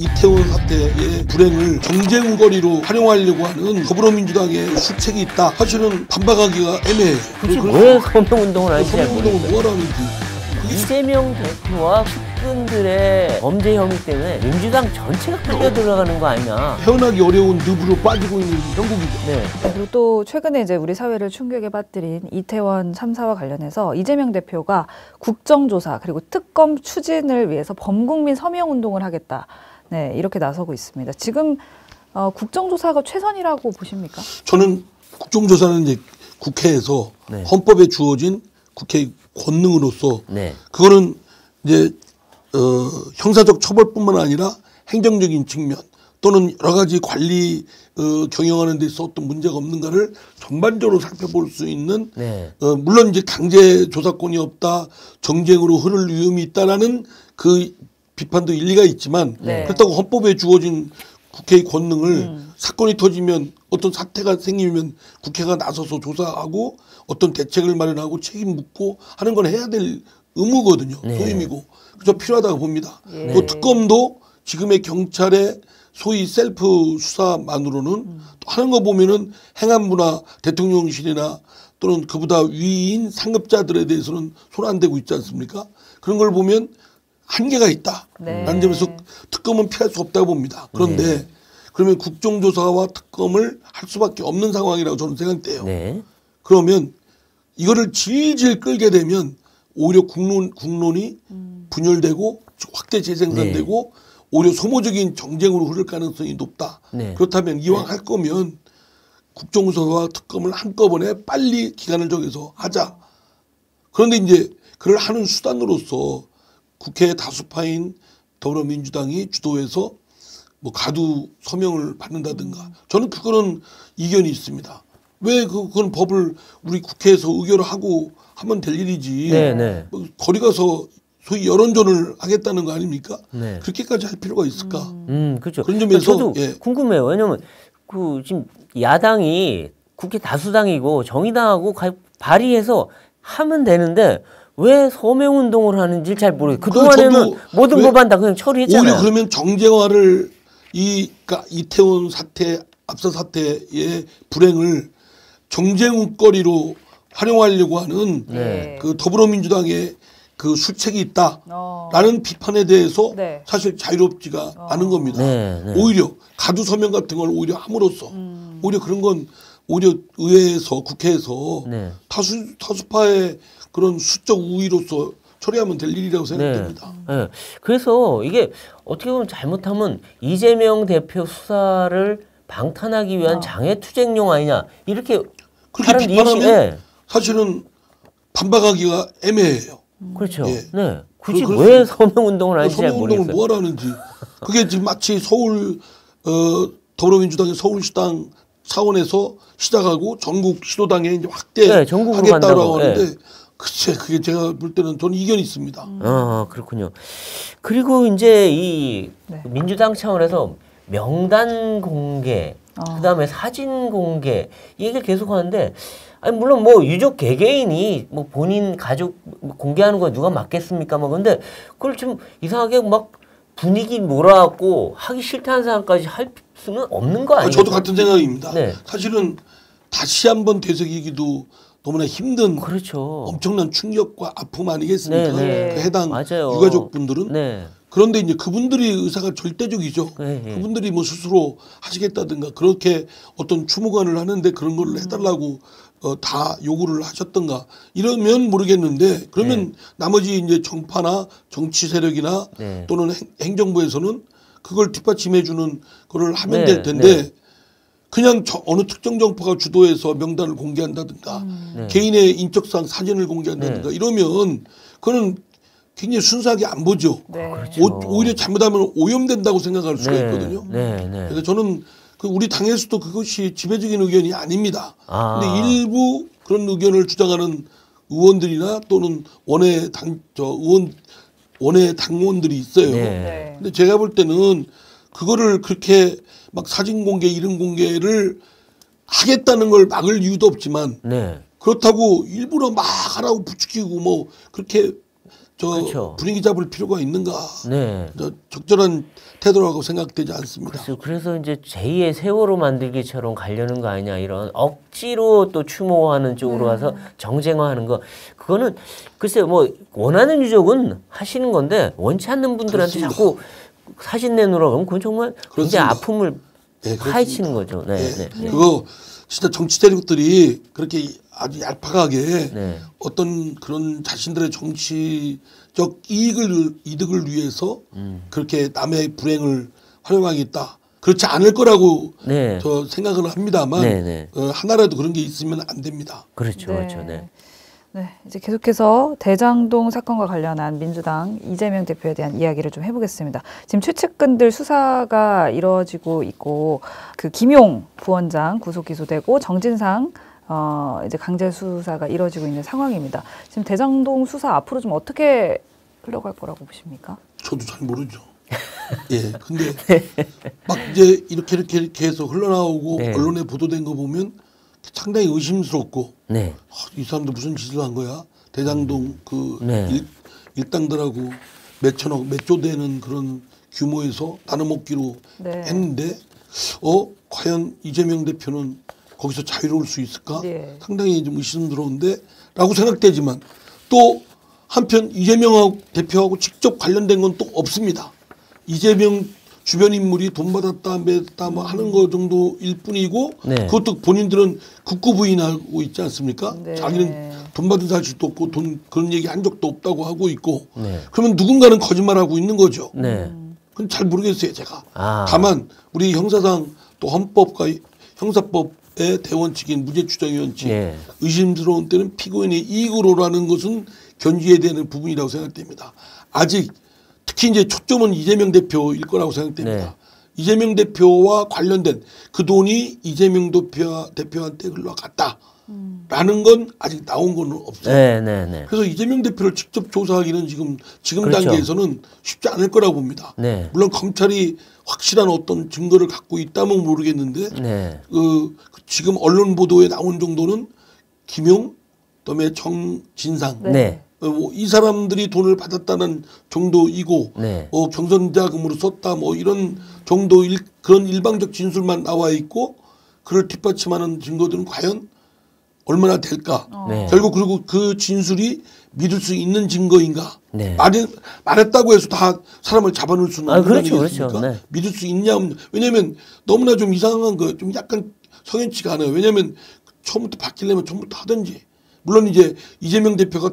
이태원 사태의 불행을 정쟁거리로 활용하려고 하는 더불어민주당의 수책이 있다. 사실은 반박하기가 애매해요. 그치, 왜 서명운동을 하는지 잘 서명운동을 모르겠어요. 뭐하러 하는지. 이재명 대표와 측근들의 범죄 혐의 때문에 민주당 전체가 끌려 들어가는 거 아니냐. 헤어나기 어려운 늪으로 빠지고 있는 형국이죠. 네. 그리고 또 최근에 이제 우리 사회를 충격에 빠뜨린 이태원 참사와 관련해서 이재명 대표가 국정조사 그리고 특검 추진을 위해서 범국민 서명운동을 하겠다. 네, 이렇게 나서고 있습니다. 지금 국정조사가 최선이라고 보십니까? 저는 국정조사는 이제 국회에서 네. 헌법에 주어진 국회의 권능으로서 네. 그거는 이제 형사적 처벌뿐만 아니라 행정적인 측면 또는 여러 가지 관리 경영하는 데 있어 어떤 문제가 없는가를 전반적으로 살펴볼 수 있는 네. 물론 이제 강제 조사권이 없다, 정쟁으로 흐를 위험이 있다라는 그 비판도 일리가 있지만 네. 그렇다고 헌법에 주어진 국회의 권능을 사건이 터지면 어떤 사태가 생기면 국회가 나서서 조사하고 어떤 대책을 마련하고 책임 묻고 하는 건 해야 될 의무거든요. 네. 소임이고. 그래서 필요하다고 봅니다. 예. 또 특검도 지금의 경찰의 소위 셀프 수사만으로는 또 하는 거 보면은 행안부나 대통령실이나 또는 그보다 위인 상급자들에 대해서는 손 안 대고 있지 않습니까? 그런 걸 보면 한계가 있다. 네. 라는 점에서 특검은 피할 수 없다고 봅니다. 그런데 네. 그러면 국정조사와 특검을 할 수밖에 없는 상황이라고 저는 생각돼요. 네. 그러면 이거를 질질 끌게 되면 오히려 국론이 분열되고 확대 재생산되고 오히려 소모적인 정쟁으로 흐를 가능성이 높다. 네. 그렇다면 이왕 할 거면 국정조사와 특검을 한꺼번에 빨리 기간을 정해서 하자. 그런데 이제 그걸 하는 수단으로서 국회 다수파인 더불어민주당이 주도해서 뭐 가두 서명을 받는다든가 저는 그거는 이견이 있습니다. 왜 그건 법을 우리 국회에서 의결을 하고 하면 될 일이지. 네, 네. 뭐 거리 가서 소위 여론전을 하겠다는 거 아닙니까? 네. 그렇게까지 할 필요가 있을까? 그렇죠. 그런 점에서 저도 예. 궁금해요. 왜냐면 그 지금 야당이 국회 다수당이고 정의당하고 발의해서 하면 되는데 왜 서명운동을 하는지 잘 모르겠어요. 그동안에는 모든 법안 다 그냥 처리했잖아요. 오히려 그러면 정쟁화를 그러니까 이태원 사태, 압사 사태의 불행을 정쟁거리로 활용하려고 하는 네. 그 더불어민주당의 그 수책이 있다라는 비판에 대해서 네. 사실 자유롭지가 않은 겁니다. 네, 네. 오히려 가두 서명 같은 걸 오히려 함으로써 오히려 그런 건 오히려 의회에서 국회에서 네. 타수파의 그런 수적 우위로서 처리하면 될 일이라고 생각됩니다. 네. 그래서 이게 어떻게 보면 잘못하면 이재명 대표 수사를 방탄하기 위한 장애투쟁용 아니냐 이렇게 그렇게 다른 비판하면 네. 사실은 반박하기가 애매해요. 그렇죠. 예. 네. 굳이 그렇습니다. 왜 서명운동을 하는지 잘 서명운동을 모르겠어요. 뭐하러 하는지 그게 지금 마치 서울 더불어민주당의 서울시당 차원에서 시작하고 전국 시도당에 이제 네, 전국으로 확대하겠다고 간다고. 하는데 글쎄 그게 제가 볼 때는 저는 이견이 있습니다. 그렇군요. 그리고 이제 이 네. 민주당 차원에서 명단 공개, 그다음에 사진 공개 이 얘기를 계속 하는데 아니 물론 뭐 유족 개개인이 뭐 본인 가족 공개하는 거 누가 맞겠습니까? 뭐 근데 그걸 좀 이상하게 막 분위기 몰아갖고 하기 싫다는 사람까지 할 수는 없는 거 아니에요? 저도 같은 생각입니다. 네. 사실은 다시 한번 되새기기도 너무나 힘든 그렇죠. 엄청난 충격과 아픔 아니겠습니까? 네, 네. 그 해당 맞아요. 유가족분들은 네. 그런데 이제 그분들이 의사가 절대적이죠. 네, 네. 그분들이 뭐 스스로 하시겠다든가 그렇게 어떤 추모관을 하는데 그런 걸 해달라고 다 요구를 하셨던가 이러면 모르겠는데 그러면 나머지 이제 정파나 정치 세력이나 네. 또는 행정부에서는 그걸 뒷받침해주는 거를 하면 네, 될 텐데 네. 그냥 어느 특정 정파가 주도해서 명단을 공개한다든가 네. 개인의 인적사항 사진을 공개한다든가 네. 이러면 그거는 굉장히 순수하게 안 보죠. 네. 그렇죠. 오히려 잘못하면 오염된다고 생각할 수가 네. 있거든요. 네, 네. 그래서 저는 그 우리 당에서도 그것이 지배적인 의견이 아닙니다. 아. 근데 일부 그런 의견을 주장하는 의원들이나 또는 원외 당원들이 있어요. 네. 네. 근데 제가 볼 때는 그거를 그렇게 막 사진 공개, 이름 공개를 하겠다는 걸 막을 이유도 없지만 네. 그렇다고 일부러 막 하라고 부추기고 뭐 그렇게 그렇죠. 분위기 잡을 필요가 있는가? 네. 적절한 태도라고 생각되지 않습니다. 그래서 이제 제2의 세월호 만들기처럼 가려는 거 아니냐 이런 억지로 또 추모하는 쪽으로 가서 정쟁화하는 거 그거는 글쎄요 뭐 원하는 유족은 하시는 건데 원치 않는 분들한테 그렇습니다. 자꾸 사진 내놓으라고 하면 그건 정말 굉장히 그렇습니다. 아픔을 네, 파헤치는 거죠. 네, 네. 네, 네. 그거 진짜 정치 세력들이 그렇게 아주 얄팍하게 네. 어떤 그런 자신들의 정치적 이득을 위해서 그렇게 남의 불행을 활용하겠다. 그렇지 않을 거라고 네. 저 생각을 합니다만 네, 네. 하나라도 그런 게 있으면 안 됩니다. 그렇죠, 그렇죠. 네. 네, 이제 계속해서 대장동 사건과 관련한 민주당 이재명 대표에 대한 이야기를 좀 해보겠습니다. 지금 최측근들 수사가 이루어지고 있고 그 김용 부원장 구속 기소되고 정진상 이제 강제 수사가 이루어지고 있는 상황입니다. 지금 대장동 수사 앞으로 좀 어떻게 흘러갈 거라고 보십니까? 저도 잘 모르죠. 예, 근데 막 이제 이렇게 해서 흘러나오고 네. 언론에 보도된 거 보면 상당히 의심스럽고 네. 이 사람들 무슨 짓을 한 거야? 대장동 그 네. 일당들하고 몇 천억, 몇 조 되는 그런 규모에서 나눠먹기로 네. 했는데 과연 이재명 대표는 거기서 자유로울 수 있을까? 네. 상당히 좀 의심스러운데 라고 생각되지만 또 한편 이재명 대표하고 직접 관련된 건 또 없습니다. 이재명 주변 인물이 돈 받았다, 맸다 뭐 하는 거 정도일 뿐이고 네. 그것도 본인들은 극구 부인하고 있지 않습니까? 네. 자기는 돈 받은 사실도 없고 그런 얘기 한 적도 없다고 하고 있고 네. 그러면 누군가는 거짓말하고 있는 거죠. 네. 그건 잘 모르겠어요, 제가. 아. 다만 우리 형사상 또 헌법과 형사법의 대원 측인 무죄추정위원 측 네. 의심스러운 때는 피고인의 이익으로라는 것은 견지해야 되는 부분이라고 생각됩니다. 아직 특히 이제 초점은 이재명 대표일 거라고 생각됩니다. 네. 이재명 대표와 관련된 그 돈이 이재명 대표한테 흘러갔다라는 건 아직 나온 건 없어요. 네, 네, 네. 그래서 이재명 대표를 직접 조사하기는 지금 그렇죠. 단계에서는 쉽지 않을 거라고 봅니다. 네. 물론 검찰이 확실한 어떤 증거를 갖고 있다면 모르겠는데 네. 지금 언론 보도에 나온 정도는 김용, 그다음에 정진상 네. 이 사람들이 돈을 받았다는 정도이고 네. 경선 자금으로 썼다 뭐 이런 정도일 그런 일방적 진술만 나와 있고 그를 뒷받침하는 증거들은 과연 얼마나 될까? 네. 결국 그리고 그 진술이 믿을 수 있는 증거인가? 네. 말했다고 해서 다 사람을 잡아놓을 수는 없는 거 그렇죠, 아니겠습니까? 그렇죠. 네. 믿을 수 있냐 없냐? 왜냐하면 너무나 좀 이상한 거, 좀 약간 성현치가 않아요. 왜냐하면 처음부터 바뀌려면 처음부터 하든지. 물론 이제 이재명 대표가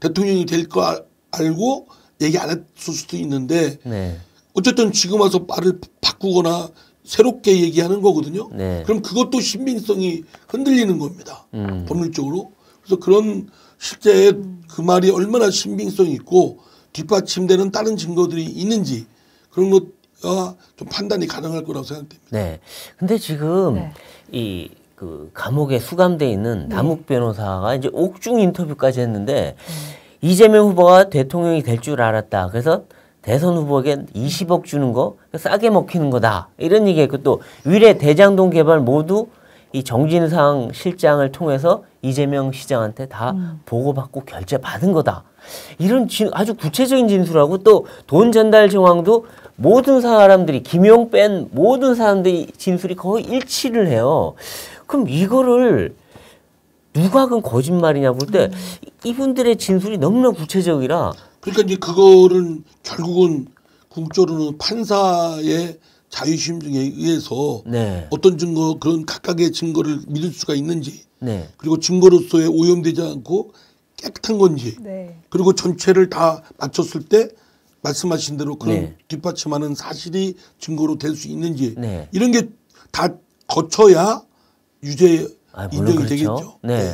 대통령이 될 거 알고 얘기 안 했을 수도 있는데 네. 어쨌든 지금 와서 말을 바꾸거나 새롭게 얘기하는 거거든요. 네. 그럼 그것도 신빙성이 흔들리는 겁니다. 법률적으로. 그래서 그런 실제 그 말이 얼마나 신빙성이 있고 뒷받침되는 다른 증거들이 있는지 그런 것가 좀 판단이 가능할 거라고 생각됩니다. 네. 근데 지금 네. 이 그 감옥에 수감돼 있는 남욱 변호사가 이제 옥중 인터뷰까지 했는데 이재명 후보가 대통령이 될 줄 알았다. 그래서 대선 후보에게 20억 주는 거 싸게 먹히는 거다. 이런 얘기했고 또 위례 대장동 개발 모두 이 정진상 실장을 통해서 이재명 시장한테 다 보고받고 결제받은 거다. 이런 아주 구체적인 진술하고 또 돈 전달 정황도 모든 사람들이 김용 뺀 모든 사람들이 진술이 거의 일치를 해요. 그럼 이거를 누가 그건 거짓말이냐 볼 때 이분들의 진술이 너무나 구체적이라 그러니까 이제 그거는 결국은 궁극적으로는 판사의 자유심 중에 의해서 네. 어떤 증거 그런 각각의 증거를 믿을 수가 있는지 네. 그리고 증거로서의 오염되지 않고 깨끗한 건지 네. 그리고 전체를 다 맞췄을 때 말씀하신 대로 그런 네. 뒷받침하는 사실이 증거로 될 수 있는지 네. 이런 게 다 거쳐야 유죄 물론 인정이 그렇죠. 되겠죠. 네.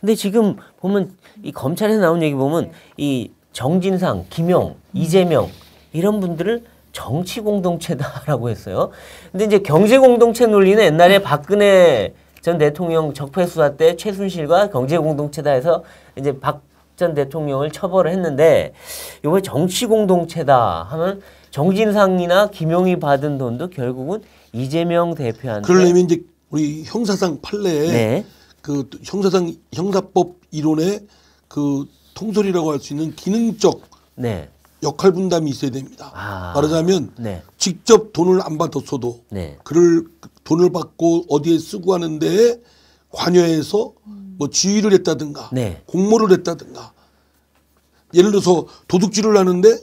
근데 지금 보면 이 검찰에서 나온 얘기 보면 이 정진상, 김용, 이재명 이런 분들을 정치 공동체다라고 했어요. 근데 이제 경제 공동체 논리는 옛날에 박근혜 전 대통령 적폐 수사 때 최순실과 경제 공동체다 해서 이제 박 전 대통령을 처벌을 했는데 이번에 정치 공동체다 하면 정진상이나 김용이 받은 돈도 결국은 이재명 대표한테 그러려면 이제 우리 형사상 판례에 네. 그 형사법 이론에 그 통솔이라고 할 수 있는 기능적 네. 역할 분담이 있어야 됩니다. 아. 말하자면 네. 직접 돈을 안 받았어도 네. 그를 돈을 받고 어디에 쓰고 하는데 관여해서 뭐 지휘를 했다든가 네. 공모를 했다든가 예를 들어서 도둑질을 하는데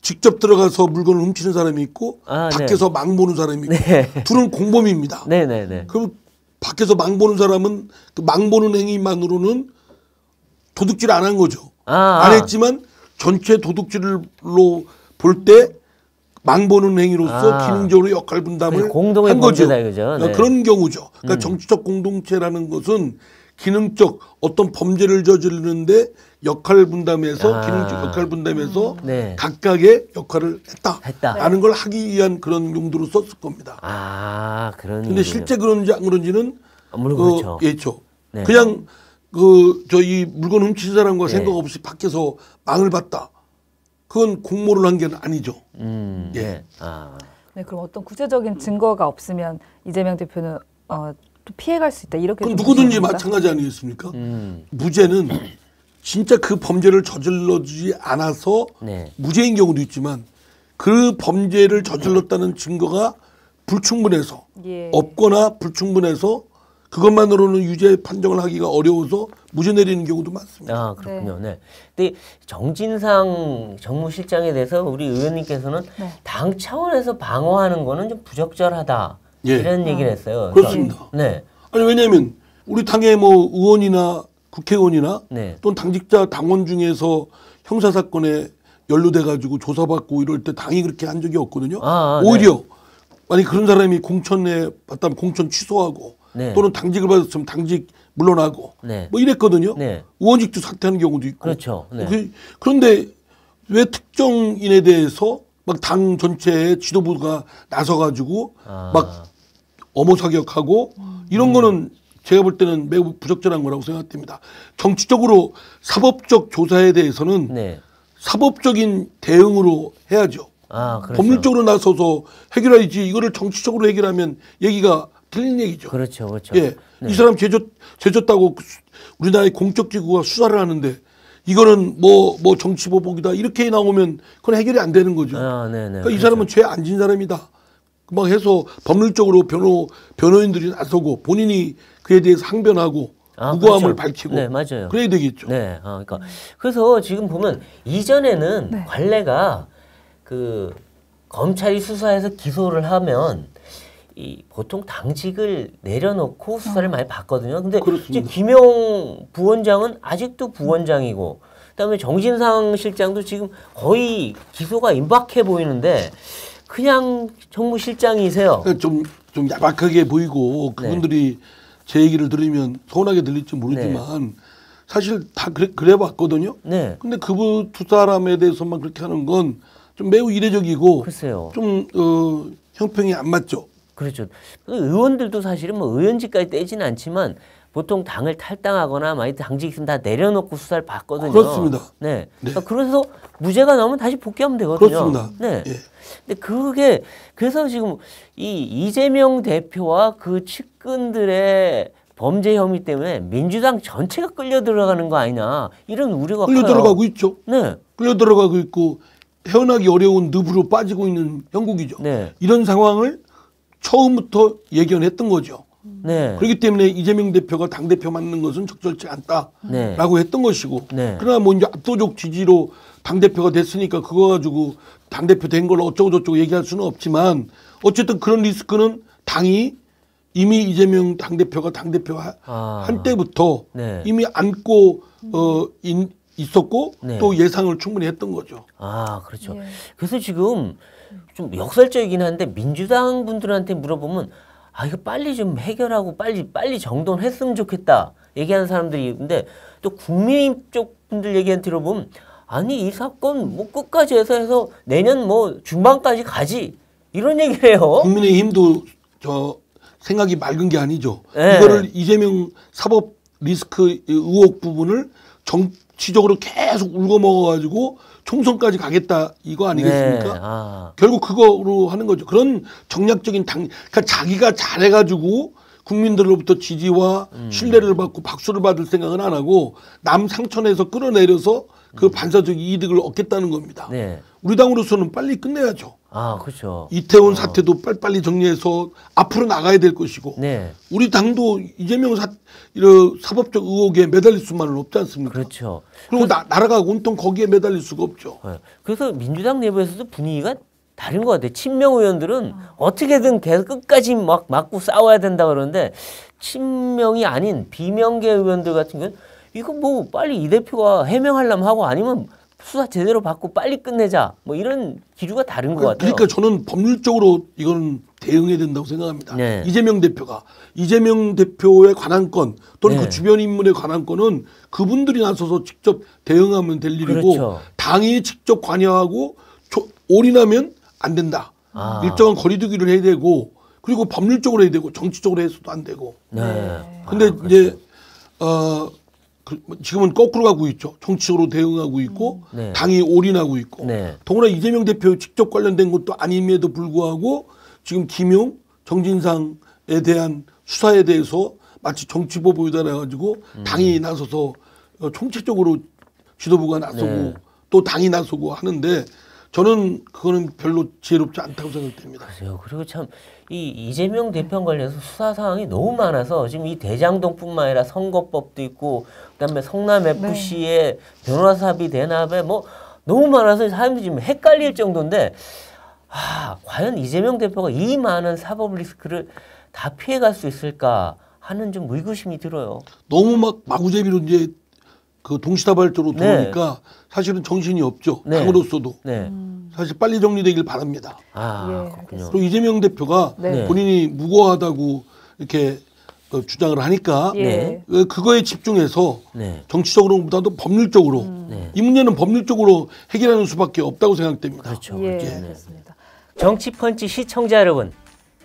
직접 들어가서 물건을 훔치는 사람이 있고 아, 밖에서 망 보는 사람이 있고 네. 둘은 공범입니다. 네네네. 그럼 밖에서 망 보는 사람은 그 망 보는 행위만으로는 도둑질 안 한 거죠. 안 했지만 전체 도둑질로 볼 때 망 보는 행위로서 기능적으로 역할 분담을 공동의 한 거죠. 범죄다 이거죠. 네. 그런 경우죠. 그러니까 정치적 공동체라는 것은 기능적 어떤 범죄를 저지르는데 역할 분담해서 기능적 역할 분담해서 네. 각각의 역할을 했다라는 했다. 걸 하기 위한 그런 용도로 썼을 겁니다. 아, 그런. 근데 실제 그런지 안 그런지는 물론 그렇죠. 예죠. 네. 그냥 저희 물건 훔친 사람과 네. 생각 없이 밖에서 망을 봤다. 그건 공모를 한 게 아니죠. 예. 네. 아. 네, 그럼 어떤 구체적인 증거가 없으면 이재명 대표는 또 피해갈 수 있다 이렇게. 그건 좀 누구든지 보시는 겁니까? 마찬가지 아니겠습니까? 무죄는 진짜 그 범죄를 저질러주지 않아서 네. 무죄인 경우도 있지만 그 범죄를 저질렀다는 증거가 불충분해서 예. 없거나 불충분해서 그것만으로는 유죄 판정을 하기가 어려워서 무죄 내리는 경우도 많습니다. 아, 그렇군요. 네. 근데 정진상 정무실장에 대해서 우리 의원님께서는 네. 당 차원에서 방어하는 거는 좀 부적절하다. 예. 이런 얘기를 했어요. 그렇습니다. 네. 아니 왜냐하면 우리 당의 뭐 의원이나 국회의원이나 네. 또는 당직자 당원 중에서 형사 사건에 연루돼 가지고 조사받고 이럴 때 당이 그렇게 한 적이 없거든요. 오히려 만약 그런 사람이 공천에 받다면 공천 취소하고 네. 또는 당직을 받았으면 당직 물러나고 네. 뭐 이랬거든요. 네. 의원직도 사퇴하는 경우도 있고. 그렇죠. 네. 그런데 왜 특정인에 대해서 막 당 전체의 지도부가 나서 가지고 막 엄호 사격하고 이런 거는 제가 볼 때는 매우 부적절한 거라고 생각됩니다. 정치적으로 사법적 조사에 대해서는 네. 사법적인 대응으로 해야죠. 아, 그렇죠. 법률적으로 나서서 해결하지 이거를 정치적으로 해결하면 얘기가 틀린 얘기죠. 그렇죠. 그렇죠. 예. 네. 이 사람 죄졌다고 우리나라의 공적기구가 수사를 하는데 이거는 뭐 정치보복이다 이렇게 나오면 그건 해결이 안 되는 거죠. 아, 네네. 그러니까 이 사람은 죄 안 진 사람이다. 막 해서 법률적으로 변호인들이 나서고 본인이 그에 대해서 항변하고 무고함을 그렇죠. 밝히고 네, 맞아요. 그래야 되겠죠. 네. 그러니까 그래서 지금 보면 이전에는 네. 관례가 그 검찰이 수사해서 기소를 하면 이 보통 당직을 내려놓고 수사를 많이 받거든요. 근데 그렇습니다. 지금 김용 부원장은 아직도 부원장이고 그다음에 정진상 실장도 지금 거의 기소가 임박해 보이는데 그냥 정무실장이세요. 그러니까 좀 야박하게 보이고 그분들이 제 얘기를 들으면 서운하게 들릴지 모르지만 사실 다 그래 봤거든요. 네. 근데 그분 두 사람에 대해서만 그렇게 하는 건 좀 매우 이례적이고 글쎄요. 좀 형평이 안 맞죠. 그렇죠. 의원들도 사실은 뭐 의원직까지 떼지는 않지만 보통 당을 탈당하거나 많이 당직 있으면 다 내려놓고 수사를 받거든요. 그렇습니다. 네. 네. 그래서 무죄가 나오면 다시 복귀하면 되거든요. 그렇습니다. 네. 예. 근데 그게 그래서 지금 이 이재명 대표와 그 측근들의 범죄 혐의 때문에 민주당 전체가 끌려 들어가는 거 아니냐 이런 우려가 끌려 커요. 들어가고 있죠. 네. 끌려 들어가고 있고 헤어나기 어려운 늪으로 빠지고 있는 형국이죠. 네. 이런 상황을 처음부터 예견했던 거죠. 네. 그렇기 때문에 이재명 대표가 당대표 맡는 것은 적절치 않다라고 네. 했던 것이고 네. 그러나 뭐 이제 압도적 지지로 당대표가 됐으니까 그거 가지고 당대표 된 걸 어쩌고 저쩌고 얘기할 수는 없지만 어쨌든 그런 리스크는 당이 이미 이재명 당대표가 당대표 한 때부터 네. 이미 안고 있었고 네. 또 예상을 충분히 했던 거죠. 아, 그렇죠. 예. 그래서 지금 좀 역설적이긴 한데 민주당 분들한테 물어보면 아, 이거 빨리 좀 해결하고 빨리 정돈했으면 좋겠다 얘기하는 사람들이 있는데 또 국민의힘 쪽 분들 얘기한 들어보면 아니 이 사건 뭐 끝까지 해서 내년 뭐 중반까지 가지 이런 얘기를 해요. 국민의힘도 생각이 맑은 게 아니죠. 네. 이거를 이재명 사법 리스크 의혹 부분을 정치적으로 계속 울고 먹어가지고 총선까지 가겠다 이거 아니겠습니까? 네. 아. 결국 그거로 하는 거죠. 그런 정략적인 그러니까 자기가 잘해가지고 국민들로부터 지지와 신뢰를 받고 박수를 받을 생각은 안 하고 남 상천에서 끌어내려서 그 반사적 이득을 얻겠다는 겁니다. 네. 우리 당으로서는 빨리 끝내야죠. 아, 그렇죠. 이태원 사태도 빨리빨리 정리해서 앞으로 나가야 될 것이고 네. 우리 당도 이재명 이런 사법적 의혹에 매달릴 수만은 없지 않습니까? 그렇죠. 그리고 나라가 온통 거기에 매달릴 수가 없죠. 네. 그래서 민주당 내부에서도 분위기가 다른 것 같아요. 친명 의원들은 어떻게든 계속 끝까지 막 맞고 싸워야 된다 그러는데 친명이 아닌 비명계 의원들 같은 경우는 이거 뭐 빨리 이 대표가 해명하려면 하고 아니면 수사 제대로 받고 빨리 끝내자 뭐 이런 기류가 다른 것 같아요. 그러니까 저는 법률적으로 이건 대응해야 된다고 생각합니다. 네. 이재명 대표에 관한 건 또는 네. 그 주변 인물에 관한 건은 그분들이 나서서 직접 대응하면 될 일이고 그렇죠. 당이 직접 관여하고 올인하면 안 된다. 아. 일정한 거리두기를 해야 되고 그리고 법률적으로 해야 되고 정치적으로 해서도 안 되고. 네. 근데 아, 이제 지금은 거꾸로 가고 있죠. 정치적으로 대응하고 있고 네. 당이 올인하고 있고. 네. 더구나 이재명 대표 직접 관련된 것도 아님에도 불구하고 지금 김용, 정진상에 대한 수사에 대해서 마치 정치보 보유다 해가지고 당이 나서서 총체적으로 지도부가 나서고 네. 또 당이 나서고 하는데 저는 그거는 별로 지혜롭지 않다고 생각됩니다. 그래요. 그리고 참 이 이재명 대표 관련해서 수사 사항이 너무 많아서 지금 이 대장동뿐만 아니라 선거법도 있고 그다음에 성남 FC의 변호사비 대납에 뭐 너무 많아서 사람들이 지금 헷갈릴 정도인데 과연 이재명 대표가 이 많은 사법 리스크를 다 피해갈 수 있을까 하는 좀 의구심이 들어요. 너무 막 마구잡이로 이제 그 동시다발적으로 들어오니까 사실은 정신이 없죠. 네. 당으로서도. 네. 사실 빨리 정리되길 바랍니다. 그렇군요. 그리고 이재명 대표가 네. 본인이 무고하다고 이렇게 주장을 하니까 예. 그거에 집중해서 네. 정치적으로보다도 법률적으로 네. 이 문제는 법률적으로 해결하는 수밖에 없다고 생각됩니다. 그렇죠. 예, 그렇죠. 네. 알겠습니다. 정치펀치 시청자 여러분,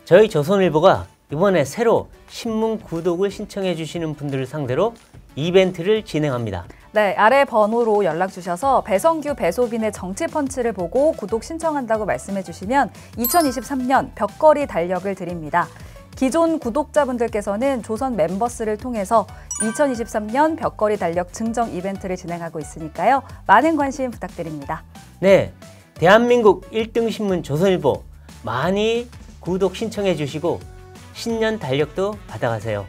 저희 조선일보가 이번에 새로 신문 구독을 신청해 주시는 분들을 상대로 이벤트를 진행합니다. 네, 아래 번호로 연락 주셔서 배성규, 배소빈의 정치펀치를 보고 구독 신청한다고 말씀해 주시면 2023년 벽걸이 달력을 드립니다. 기존 구독자분들께서는 조선 멤버스를 통해서 2023년 벽걸이 달력 증정 이벤트를 진행하고 있으니까요. 많은 관심 부탁드립니다. 네, 대한민국 1등 신문 조선일보 많이 구독 신청해 주시고 신년 달력도 받아가세요.